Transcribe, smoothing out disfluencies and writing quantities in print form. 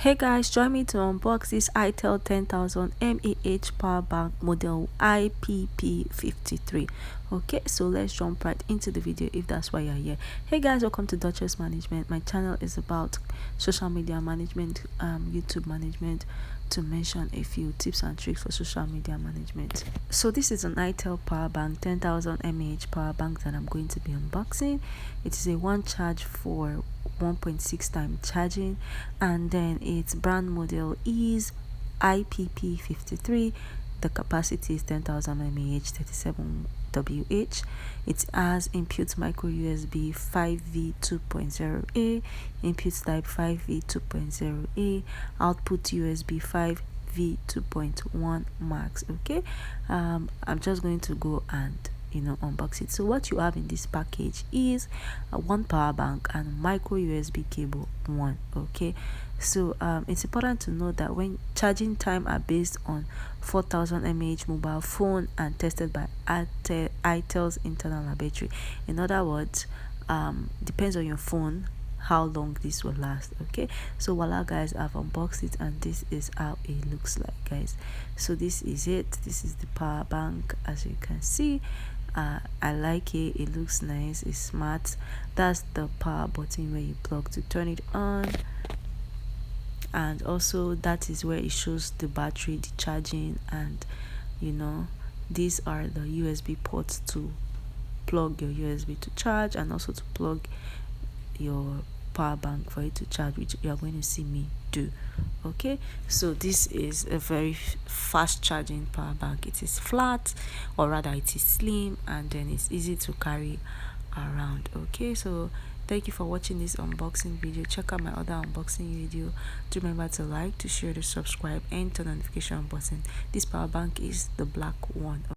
Hey guys, join me to unbox this Itel 10,000 mAh power bank model IPP53. Okay, so let's jump right into the video if that's why you're here. Hey guys, welcome to Duchess Management. My channel is about social media management, YouTube management, to mention a few tips and tricks for social media management. So this is an Itel power bank, 10,000 mAh power bank that I'm going to be unboxing. It is a one charge for 1.6 time charging, and then its brand model is IPP53. The capacity is 10,000 mAh, 37 WH. It has input micro USB 5V 2.0A, input type 5V 2.0A, output USB 5V 2.1 max. Okay, I'm just going to go and unbox it. So what you have in this package is one power bank and micro USB cable one. Okay, so it's important to know that when charging time are based on 4000 mAh mobile phone and tested by Itel's internal battery. In other words, depends on your phone how long this will last. Okay, so voila guys, I've unboxed it and this is how it looks like, guys. So this is it. This is the power bank, as you can see. I like it. It looks nice. It's smart. That's the power button where you plug to turn it on, and also that is where it shows the battery, the charging, and these are the USB ports to plug your USB to charge, and also to plug your power bank for it to charge, which you are going to see me do. Okay, so this is a very fast charging power bank. It is flat, or rather it is slim, and then it's easy to carry around. Okay, so thank you for watching this unboxing video. Check out my other unboxing video. Do remember to like, to share, to subscribe, and turn on the notification button. This power bank is the black one.